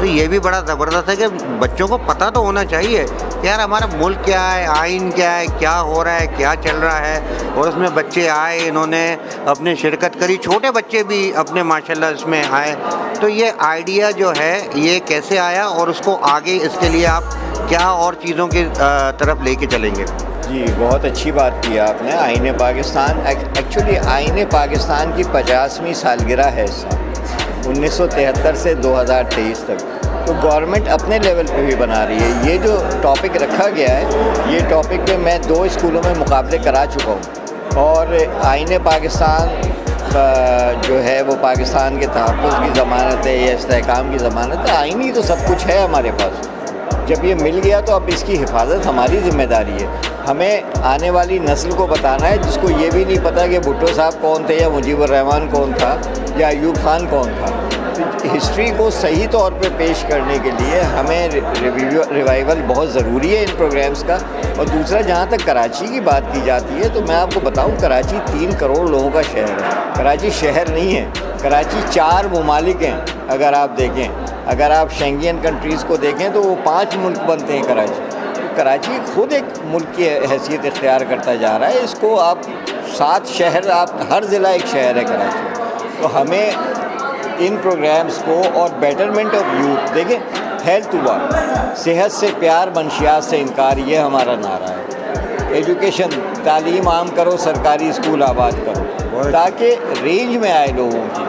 تو یہ بھی بڑا زبردست ہے کہ بچوں کو پتہ تو ہونا چاہیے کہ یار ہمارا ملک کیا ہے، آئین کیا ہے، کیا ہو رہا ہے، کیا چل رہا ہے. اور اس میں بچے آئے، انہوں نے اپنے شرکت کری، چھوٹے بچے بھی اپنے ماشاءاللہ اس میں آئے. تو یہ آئیڈیا جو ہے یہ کیسے آیا اور اس کو آگے اس کے لیے آپ کیا اور چیزوں کی طرف لے کے چلیں گے؟ جی بہت اچھی بات کی آپ نے. آئین پاکستان ایکچولی آئین پاکستان کی 50ویں سالگرہ ہے اس سال، 1973 سے 2023 تک. تو گورنمنٹ اپنے لیول پہ بھی بنا رہی ہے. یہ جو ٹاپک رکھا گیا ہے، یہ ٹاپک پہ میں 2 اسکولوں میں مقابلے کرا چکا ہوں. اور آئین پاکستان جو ہے وہ پاکستان کے تحفظ کی ضمانت ہے یا استحکام کی ضمانت ہے. آئین ہی تو سب کچھ ہے ہمارے پاس. جب یہ مل گیا تو اب اس کی حفاظت ہماری ذمہ داری ہے. ہمیں آنے والی نسل کو بتانا ہے جس کو یہ بھی نہیں پتہ کہ بھٹو صاحب کون تھے یا مجیب الرحمان کون تھا یا ایوب خان کون تھا. ہسٹری کو صحیح طور پہ پیش کرنے کے لیے ہمیں ریوائول بہت ضروری ہے ان پروگرامز کا. اور دوسرا، جہاں تک کراچی کی بات کی جاتی ہے تو میں آپ کو بتاؤں کراچی 3 کروڑ لوگوں کا شہر ہے. کراچی شہر نہیں ہے، کراچی 4 ممالک ہیں. اگر آپ دیکھیں، اگر آپ شینگین کنٹریز کو دیکھیں تو وہ 5 ملک بنتے ہیں کراچی. کراچی خود ایک ملک کی حیثیت اختیار کرتا جا رہا ہے. اس کو آپ 7 شہر، آپ ہر ضلع ایک شہر ہے کراچی. تو ہمیں ان پروگرامز کو اور بیٹرمنٹ آف یوتھ، دیکھیں ہیلتھ ہوا، صحت سے پیار منشیات سے انکار، یہ ہمارا نعرہ ہے. ایجوکیشن، تعلیم عام کرو، سرکاری اسکول آباد کرو تاکہ رینج میں آئے لوگوں کی.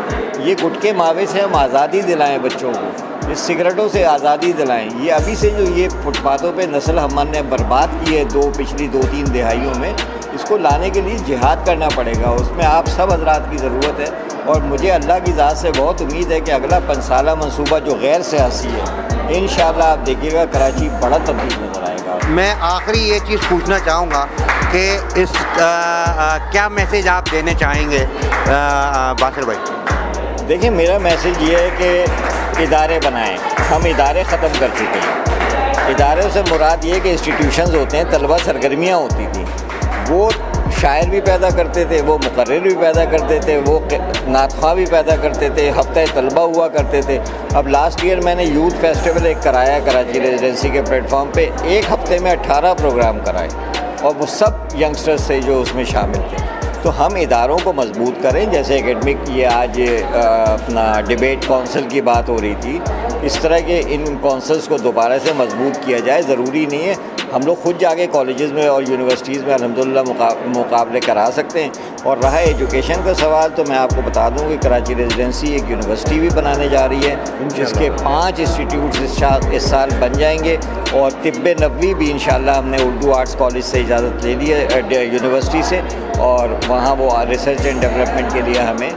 یہ گٹکے ماوے سے ہم آزادی دلائیں بچوں کو، اس سگریٹوں سے آزادی دلائیں. یہ ابھی سے جو یہ فٹ پاتھوں پہ نسل ہم نے برباد کی ہے پچھلی 2-3 دہائیوں میں، اس کو لانے کے لیے جہاد کرنا پڑے گا. اس میں آپ سب حضرات کی ضرورت ہے. اور مجھے اللہ کی ذات سے بہت امید ہے کہ اگلا 5 سالہ منصوبہ جو غیر سیاسی ہے، انشاءاللہ آپ دیکھیے گا کراچی بڑا تبدیل نظر آئے گا. میں آخری یہ چیز پوچھنا چاہوں گا کہ اس کیا میسیج آپ دینے چاہیں گے باسر بھائی؟ دیکھیں میرا میسیج یہ ہے کہ ادارے بنائیں. ہم ادارے ختم کر چکے ہیں. اداروں سے مراد یہ کہ انسٹیٹیوشنز ہوتے ہیں، طلبہ سرگرمیاں ہوتی تھیں، وہ شاعر بھی پیدا کرتے تھے، وہ مقرر بھی پیدا کرتے تھے، وہ نعت خواہ بھی پیدا کرتے تھے، ہفتہ طلبہ ہوا کرتے تھے. اب لاسٹ ایئر میں نے یوتھ فیسٹیول ایک کرایا کراچی ریزیڈنسی کے پلیٹ فارم پہ. 1 ہفتے میں 18 پروگرام کرائے اور وہ سب ینگسٹرز تھے جو اس میں شامل تھے. تو ہم اداروں کو مضبوط کریں. جیسے اکیڈمک، یہ آج اپنا ڈیبیٹ کونسل کی بات ہو رہی تھی، اس طرح کے ان کونسلز کو دوبارہ سے مضبوط کیا جائے. ضروری نہیں ہے، ہم لوگ خود جا کے کالجز میں اور یونیورسٹیز میں الحمدللہ مقابلے کرا سکتے ہیں. اور رہا ایجوکیشن کا سوال، تو میں آپ کو بتا دوں کہ کراچی ریزیڈنسی ایک یونیورسٹی بھی بنانے جا رہی ہے جس کے 5 انسٹیٹیوٹس اس سال بن جائیں گے. اور طب نبوی بھی انشاءاللہ ہم نے اردو آرٹس کالج سے اجازت لے لی ہے یونیورسٹی سے، اور وہاں وہ ریسرچ اینڈ ڈیولپمنٹ کے لیے ہمیں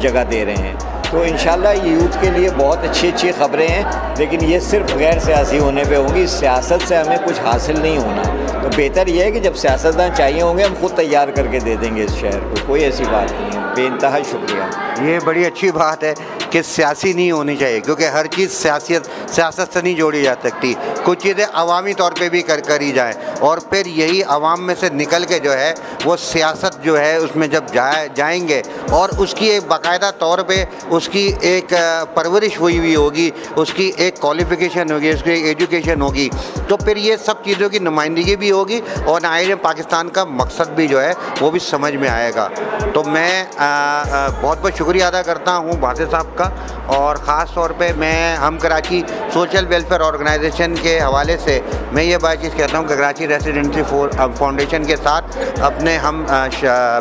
جگہ دے رہے ہیں. تو انشاءاللہ یہ یوتھ کے لیے بہت اچھی خبریں ہیں. لیکن یہ صرف غیر سیاسی ہونے پہ ہوں گی. سیاست سے ہمیں کچھ حاصل نہیں ہونا. تو بہتر یہ ہے کہ جب سیاستدان چاہیے ہوں گے ہم خود تیار کر کے دے دیں گے اس شہر کو. کوئی ایسی بات نہیں ہے. بے انتہا شکریہ. یہ بڑی اچھی بات ہے کہ سیاسی نہیں ہونی چاہیے، کیونکہ ہر چیز سیاست سے نہیں جوڑی جا سکتی. کچھ چیزیں عوامی طور پہ بھی کری جائیں، اور پھر یہی عوام میں سے نکل کے جو ہے وہ سیاست جو ہے اس میں جب جائیں گے اور اس کی ایک باقاعدہ طور پہ اس کی ایک پرورش ہوئی ہوگی، اس کی ایک کوالیفیکیشن ہوگی، اس کی ایک ایجوکیشن ہوگی، تو پھر یہ سب چیزوں کی نمائندگی بھی ہوگی اور آئین پاکستان کا مقصد بھی جو ہے وہ بھی سمجھ میں آئے گا. تو میں بہت بہت شکریہ ادا کرتا ہوں باسر صاحب کا. اور خاص طور پہ ہم کراچی سوشل ویلفیئر آرگنائزیشن کے حوالے سے میں یہ بات چیز کہتا ہوں کہ کراچی ریزیڈنسی فاؤنڈیشن کے ساتھ اپنے ہم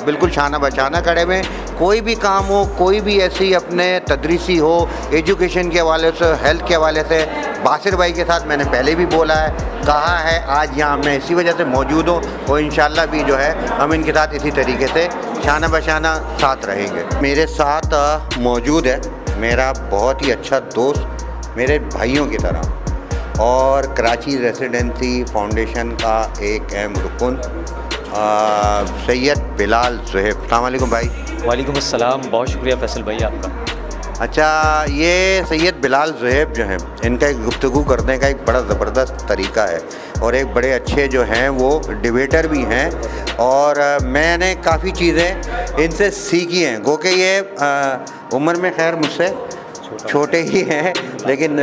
بالکل شانہ بشانہ کھڑے ہوئے. کوئی بھی کام ہو، کوئی بھی ایسی اپنے تدریسی ہو، ایجوکیشن کے حوالے سے، ہیلتھ کے حوالے سے، باسر بھائی کے ساتھ میں نے پہلے بھی بولا ہے، کہا ہے، آج یہاں میں اسی وجہ سے موجود ہوں. اور انشاءاللہ بھی جو ہے ہم ان کے ساتھ اسی طریقے سے شانہ بشانہ ساتھ رہیں گے. میرے ساتھ موجود ہے میرا بہت ہی اچھا دوست، میرے بھائیوں کی طرح، اور کراچی ریزیڈنسی فاؤنڈیشن کا ایک اہم رکن سید بلال زہیب. السلام علیکم بھائی. وعلیکم السلام. بہت شکریہ فیصل بھائی آپ کا. اچھا، یہ سید بلال زہیب جو ہیں، ان کا ایک گفتگو کرنے کا ایک بڑا زبردست طریقہ ہے، اور ایک بڑے اچھے جو ہیں وہ ڈیبیٹر بھی ہیں، اور میں نے کافی چیزیں ان سے سیکھی ہیں. گو کہ یہ عمر میں خیر مجھ سے چھوٹے ہی ہیں لیکن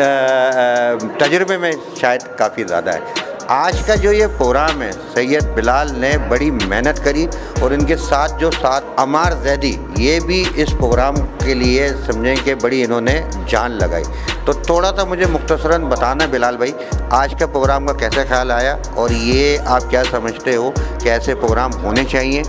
تجربے میں شاید کافی زیادہ ہے. آج کا جو یہ پروگرام ہے سید بلال نے بڑی محنت کری اور ان کے ساتھ جو عمار زیدی یہ بھی اس پروگرام کے لیے سمجھیں کہ بڑی انہوں نے جان لگائی. تو تھوڑا سا مجھے مختصراً بتانا بلال بھائی آج کا پروگرام کا کیسے خیال آیا اور یہ آپ کیا سمجھتے ہو کہ ایسے پروگرام ہونے چاہیے؟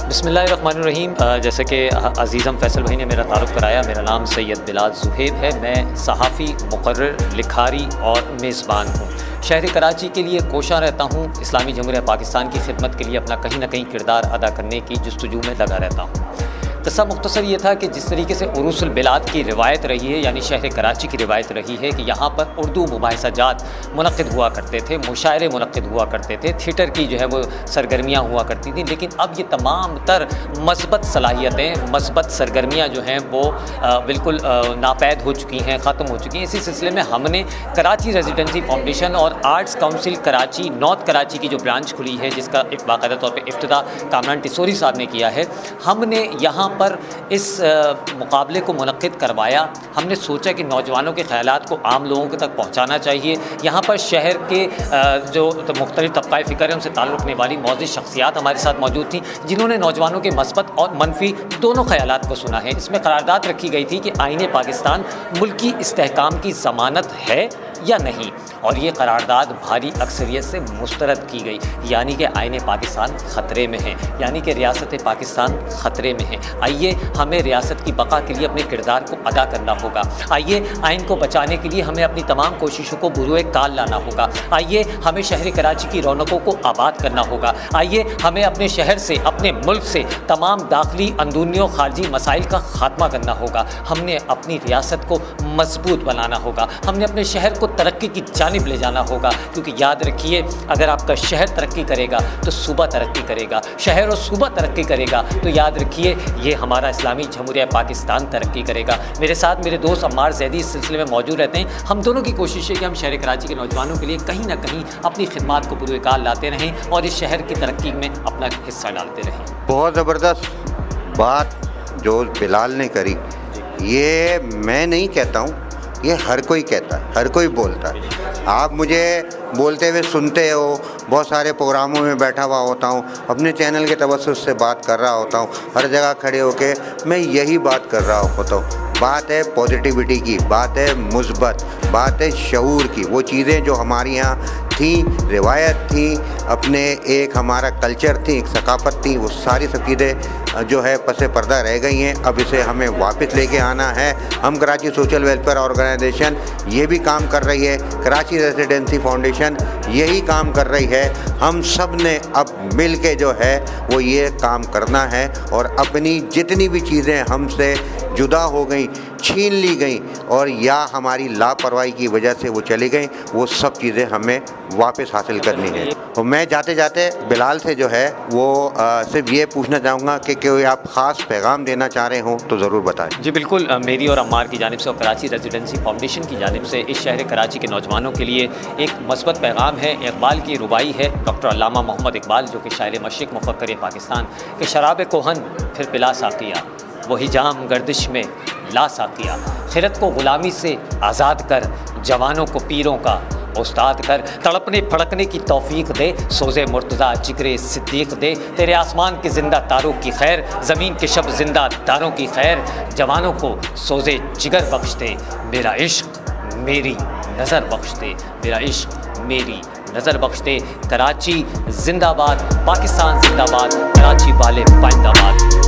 بسم اللہ الرحمن الرحیم. جیسے کہ عزیزم فیصل بھائی نے میرا تعارف کرایا، میرا نام سید بلال زہیب ہے. میں صحافی، مقرر، لکھاری اور میزبان ہوں. شہر کراچی کے لیے کوشاں رہتا ہوں. اسلامی جمہوریہ پاکستان کی خدمت کے لیے اپنا کہیں نہ کہیں کردار ادا کرنے کی جستجو میں لگا رہتا ہوں. قصہ مختصر یہ تھا کہ جس طریقے سے عروس البلاد کی روایت رہی ہے، یعنی شہر کراچی کی روایت رہی ہے کہ یہاں پر اردو مباحثہ جات منعقد ہوا کرتے تھے، مشاعرے منعقد ہوا کرتے تھے، تھیٹر کی جو ہے وہ سرگرمیاں ہوا کرتی تھیں. لیکن اب یہ تمام تر مثبت صلاحیتیں، مثبت سرگرمیاں جو ہیں وہ بالکل ناپید ہو چکی ہیں، ختم ہو چکی ہیں. اسی سلسلے میں ہم نے کراچی ریزیڈنسی فاؤنڈیشن اور arts council Karachi north Karachi کی جو برانچ کھلی ہے، جس کا ایک باقاعدہ طور پہ افتتاح کامران ٹسوری صاحب نے کیا ہے، ہم نے یہاں پر اس مقابلے کو منعقد کروایا. ہم نے سوچا کہ نوجوانوں کے خیالات کو عام لوگوں کے تک پہنچانا چاہیے. یہاں پر شہر کے جو مختلف طبقہ فکر ہیں ان سے تعلق رکھنے والی معزز شخصیات ہمارے ساتھ موجود تھیں، جنہوں نے نوجوانوں کے مثبت اور منفی دونوں خیالات کو سنا ہے. اس میں قرارداد رکھی گئی تھی کہ آئین پاکستان ملکی استحکام کی ضمانت ہے یا نہیں، اور یہ قرارداد بھاری اکثریت سے مسترد کی گئی. یعنی کہ آئین پاکستان خطرے میں ہے، یعنی کہ ریاست پاکستان خطرے میں ہے. آئیے ہمیں ریاست کی بقا کے لیے اپنے کردار کو ادا کرنا ہوگا. آئیے آئین کو بچانے کے لیے ہمیں اپنی تمام کوششوں کو بروئے کال لانا ہوگا. آئیے ہمیں شہر کراچی کی رونقوں کو آباد کرنا ہوگا. آئیے ہمیں اپنے شہر سے، اپنے ملک سے تمام داخلی، اندرونی و خارجی مسائل کا خاتمہ کرنا ہوگا. ہم نے اپنی ریاست کو مضبوط بنانا ہوگا. ہم نے اپنے شہر کو ترقی کی جانب لے جانا ہوگا، کیونکہ یاد رکھیے اگر آپ کا شہر ترقی کرے گا تو صوبہ ترقی کرے گا. شہر اور صوبہ ترقی کرے گا تو یاد رکھیے یہ ہمارا اسلامی جمہوریہ پاکستان ترقی کرے گا. میرے ساتھ میرے دوست عمار زیدی اس سلسلے میں موجود رہتے ہیں. ہم دونوں کی کوشش ہے کہ ہم شہر کراچی کے نوجوانوں کے لیے کہیں نہ کہیں اپنی خدمات کو بروئے کار لاتے رہیں اور اس شہر کی ترقی میں اپنا حصہ ڈالتے رہیں. بہت زبردست بات جو بلال نے کری، یہ میں نہیں کہتا ہوں، یہ ہر کوئی کہتا ہے، ہر کوئی بولتا ہے. آپ مجھے بولتے ہوئے سنتے ہو، بہت سارے پروگراموں میں بیٹھا ہوا ہوتا ہوں، اپنے چینل کے توسط سے بات کر رہا ہوتا ہوں، ہر جگہ کھڑے ہو کے میں یہی بات کر رہا ہوتا ہوں. بات ہے پازیٹیوٹی کی، بات ہے مثبت، بات ہے شعور کی. وہ چیزیں جو ہمارے یہاں تھیں، روایت تھیں، اپنے ایک ہمارا کلچر تھی، ایک ثقافت تھی، وہ ساری سب چیزیں جو ہے پس پردہ رہ گئی ہیں. اب اسے ہمیں واپس لے کے آنا ہے. ہم کراچی سوشل ویلفیئر آرگنائزیشن یہ بھی کام کر رہی ہے، کراچی ریزیڈنسی فاؤنڈیشن یہی کام کر رہی ہے. ہم سب نے اب مل کے جو ہے وہ یہ کام کرنا ہے اور اپنی جتنی بھی چیزیں ہم سے جدا ہو گئیں، چھین لی گئیں اور یا ہماری لاپرواہی کی وجہ سے وہ چلی گئیں، وہ سب چیزیں ہمیں واپس حاصل کرنی ہے. تو میں جاتے جاتے بلال سے جو ہے وہ صرف یہ پوچھنا چاہوں گا کہ کوئی آپ خاص پیغام دینا چاہ رہے ہوں تو ضرور بتائیں. جی بالکل، میری اور عمار کی جانب سے اور کراچی ریزیڈنسی فاؤنڈیشن کی جانب سے اس شہر کراچی کے نوجوانوں کے لیے ایک مثبت پیغام ہے. اقبال کی ربائی ہے، ڈاکٹر علامہ محمد اقبال جو کہ شاعر مشرق مفکر پاکستان کہ شراب کوہن پھر پلا ساقیہ، وہی جام گردش میں لا ساقیہ. خرد کو غلامی سے آزاد کر، جوانوں کو پیروں کا استاد کر. تڑپنے پھڑکنے کی توفیق دے، سوزے مرتضیٰ جگر صدیق دے. تیرے آسمان کے زندہ تاروں کی خیر، زمین کے شب زندہ داروں کی خیر. جوانوں کو سوزے جگر بخش دے، میرا عشق میری نظر بخش دے، میرا عشق میری نظر بخش دے. کراچی زندہ باد، پاکستان زندہ باد، کراچی والے پائندہ باد.